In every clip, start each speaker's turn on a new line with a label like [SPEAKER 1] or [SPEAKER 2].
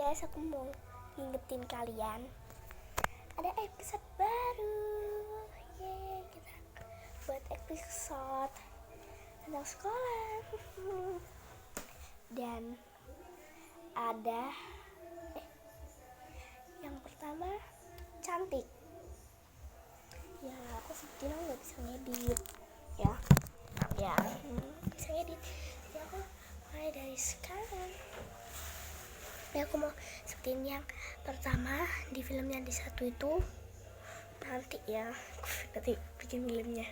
[SPEAKER 1] guys, aku mau ngingetin kalian ada episode baru. Yeay, kita buat episode tentang sekolah. Dan ada yang pertama cantik. Ya, aku sebetulnya nggak bisa ngedit ya bisa ngedit, jadi aku mulai dari sekarang. Ya, aku mau sebutin yang pertama di film yang di satu itu. Nanti bikin filmnya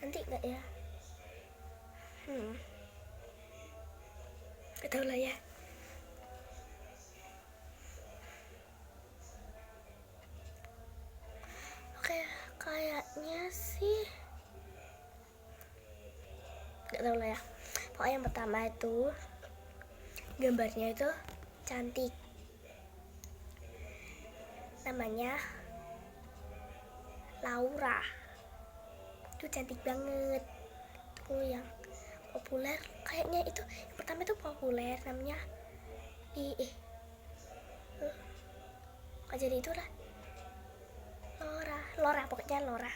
[SPEAKER 1] nanti enggak ya, gak tau lah ya. Oke, kayaknya sih gak tau lah ya. Pokoknya yang pertama itu gambarnya itu cantik, namanya Laura. Itu cantik banget, itu yang populer kayaknya. Itu yang pertama itu populer, namanya jadi itulah Laura, pokoknya Laura,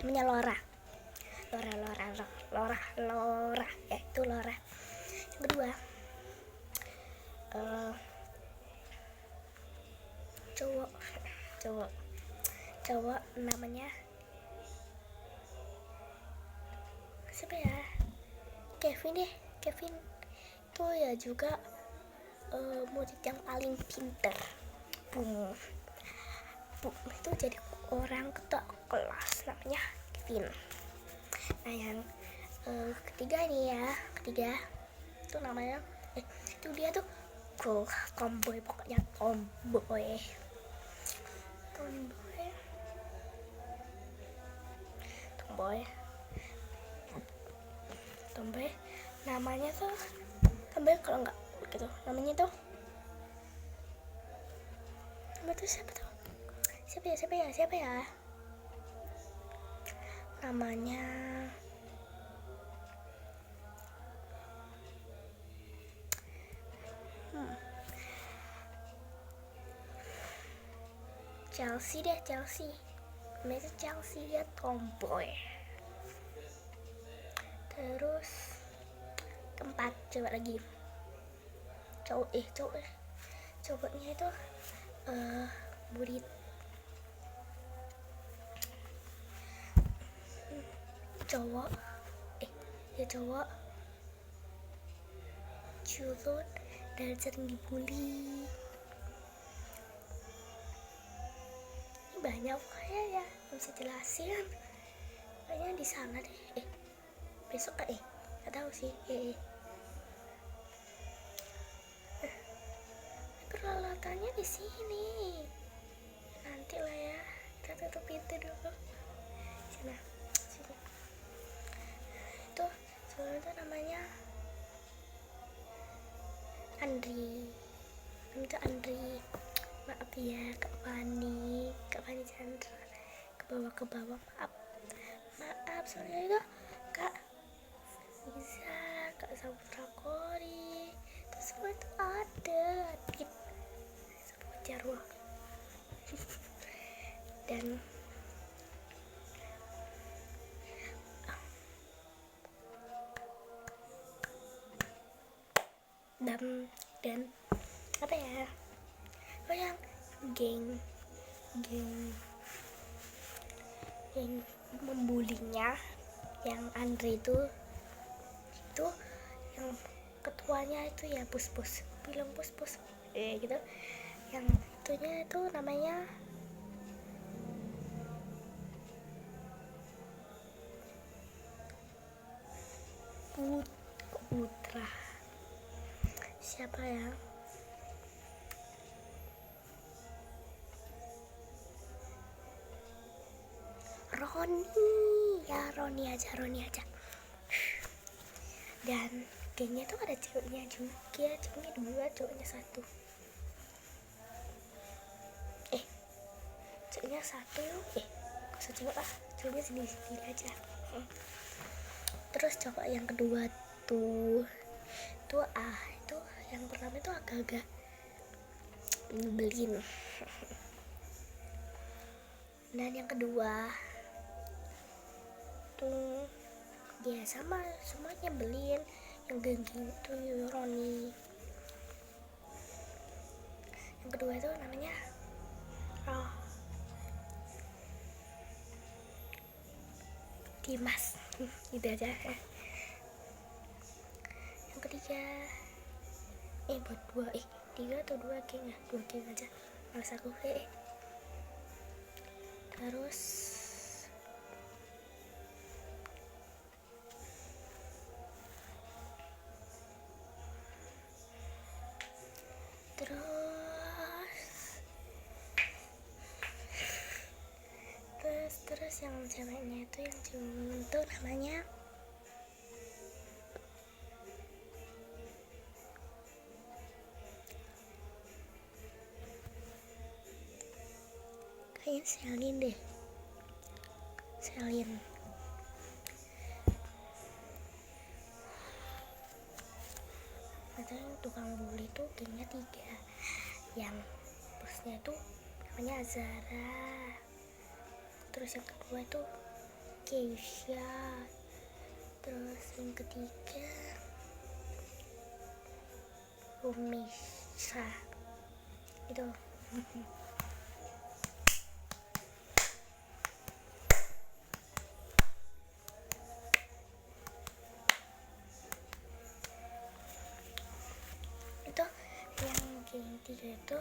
[SPEAKER 1] namanya Laura ya, itu Laura. Yang kedua cowok namanya siapa ya, Kevin itu ya juga murid yang paling pinter. Itu jadi orang ketua kelas, namanya Kevin. Nah, yang ketiga itu namanya itu dia tuh tomboy, pokoknya tomboy namanya tuh tomboy. Kalau nggak gitu namanya tuh siapa ya namanya. Chelsea namanya itu Chelsea, ya tomboy. Terus keempat, coba lagi cowoknya itu murid cowok culun dan sering dibully. Ini banyak kayak ya, nggak bisa jelasin, kayaknya di sana deh. Besok nggak tahu sih. Peralatannya di sini. Nanti lah ya, kita tutup pintu dulu. Sini. Itu namanya Andri. Maaf ya Kak Fani Chandra, ke bawah maaf soalnya itu Kak Liza, Kak Saputra Kori, itu semua itu ada Adit Jarwo dan apa ya, yang geng membulinya, yang Andre itu yang ketuanya itu ya bos gitu. Yang itunya itu namanya Putra. Siapa ya? Roni aja. Dan gengnya tuh ada ceweknya juga, ceweknya 2, cowoknya 1. Ceweknya 1, gak usah cewek lah, ceweknya sendiri aja. Terus cowok yang kedua itu yang pertama itu agak-agak nyebelin. Dan yang kedua tuh ya sama, semuanya nyebelin. Yang genggi itu Roni. Yang kedua itu namanya Dimas. Gitu aja. Yang ketiga buat dua, 3 atau 2 geng ya, 2 geng aja, males aku. Terus yang ceweknya itu yang ciuman tuh namanya kayaknya Selin deh, Selin. Atau yang tukang bully tuh gengnya 3. Yang bosnya itu namanya Azara. Terus yang kedua itu Keisha. Terus yang ketiga Rumisa. Itu. Itu yang geng 3 itu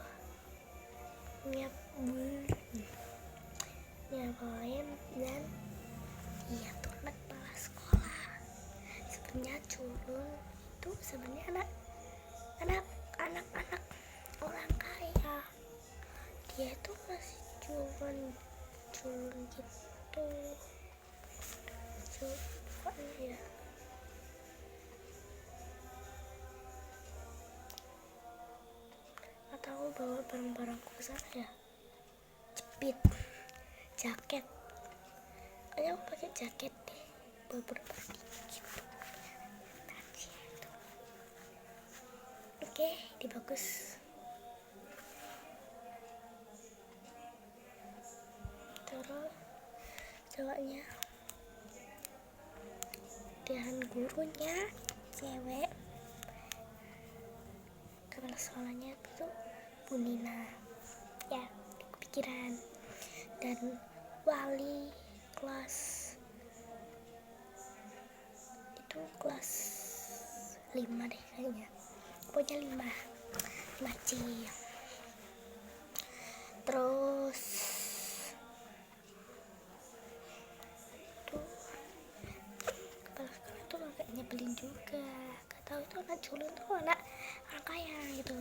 [SPEAKER 1] nyebelin dan iya tuh anak kepala sekolah. Sebenarnya culun itu sebenarnya anak orang kaya. Dia itu masih culun gitu. Coba ya. Atau bawa barang-barangku ke sana ya. Jepit, jaket. Kayaknya aku pakai jaket deh. Beberapa dikit. Oke, ini bagus. Terus cowoknya dan gurunya cewek, kepala sekolahnya itu Bu Nina ya, kepikiran. Dan wali kelas itu kelas 5 deh kayaknya, pokoknya 5C. Terus tuh kepala sekolah tuh agak nyebelin juga, gak tahu itu anak culun tuh anak orang kaya gitu.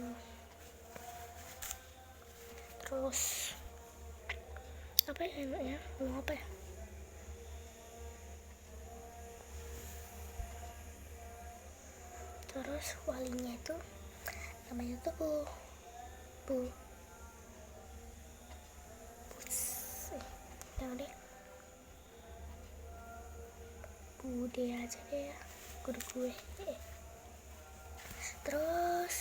[SPEAKER 1] Terus apa ya enaknya ngomong apa ya, terus walinya itu namanya tuh jangan deh, Bude aja deh ya, guru gue. Terus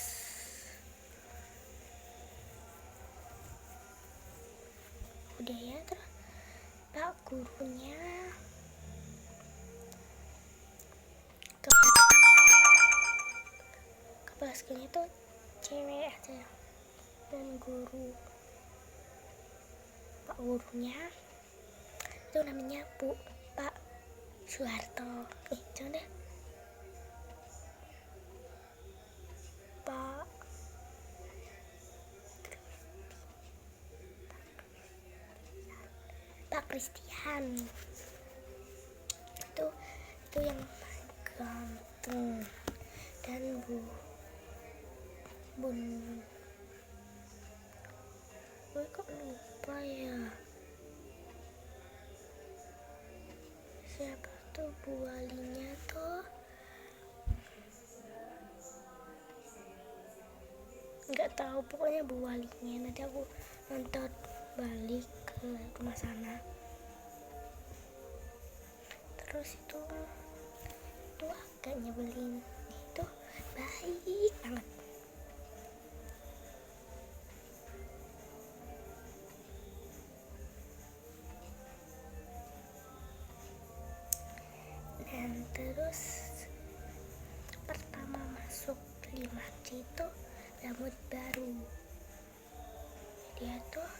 [SPEAKER 1] udah ya, terus pak gurunya kepala sekolahnya tuh cewek aja. Dan pak gurunya itu namanya Pak Soeharto. Jangan deh, Pak Christian. Itu yang ganteng. Dan gue kok lupa ya siapa tuh bu walinya tuh, nggak tahu pokoknya bu walinya. Nanti aku nonton balik ke rumah sana. Terus itu agak nyebelin, itu baik banget. Makci itu rambut baru. Dia tuh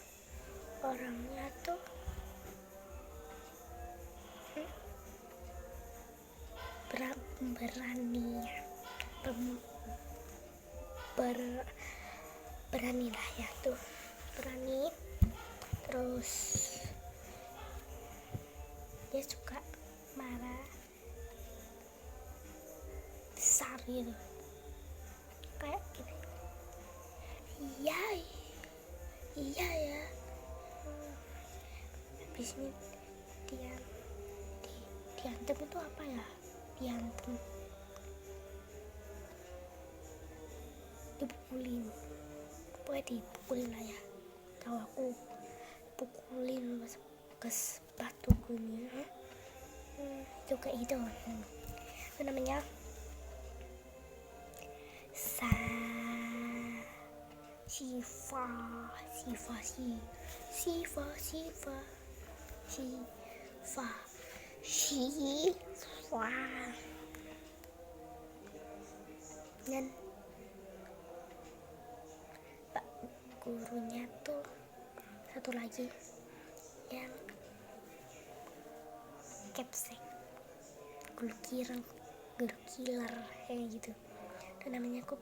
[SPEAKER 1] orangnya tuh berani, berani lah ya tuh, berani. Terus dia suka marah besar gitu, kayak gini, iya ya. Habis ini diantem itu apa ya, diantem, dipukulin, pokoknya dipukulin lah ya, tahu aku pukulin ke sepatu gue juga itu namanya Syifa. Dan pak gurunya tuh satu lagi yang capsek, guru killer kayak gitu. Dan namanya aku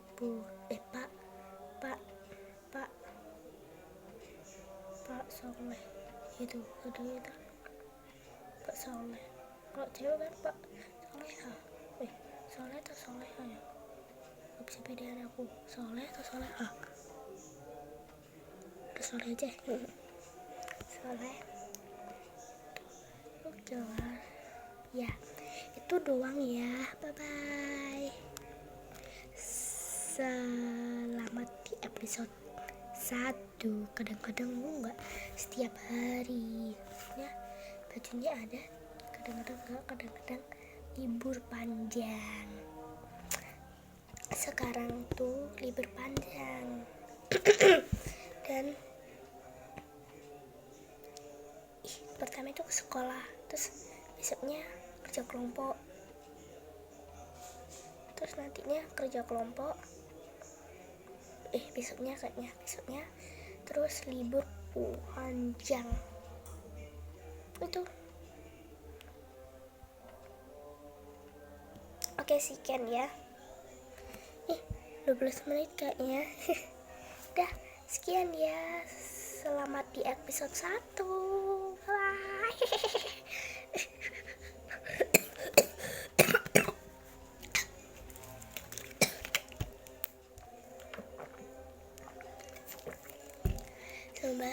[SPEAKER 1] Pak Soleh itu Pak Soleh. Kalau cewek kan Pak Soleha. Soleh atau Soleha ya, gak bisa bedain aku, Soleh atau Soleha. Udah Soleh aja. Soleh jelas ya. Itu doang ya, bye bye. Selamat di episode 1. Kadang-kadang enggak setiap hari ya, bajunya ada, kadang-kadang enggak, kadang-kadang libur panjang. Sekarang tuh libur panjang dan pertama itu ke sekolah, terus besoknya kerja kelompok, terus nantinya kerja kelompok, besoknya terus libur panjang. Itu oke, sekian ya. 12 menit kayaknya. Udah sekian ya, selamat di episode 1. Bye. Coba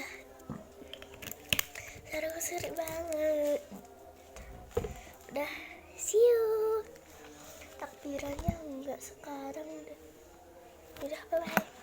[SPEAKER 1] seru banget. Udah, see you. Takbirannya enggak sekarang. Udah, bye bye.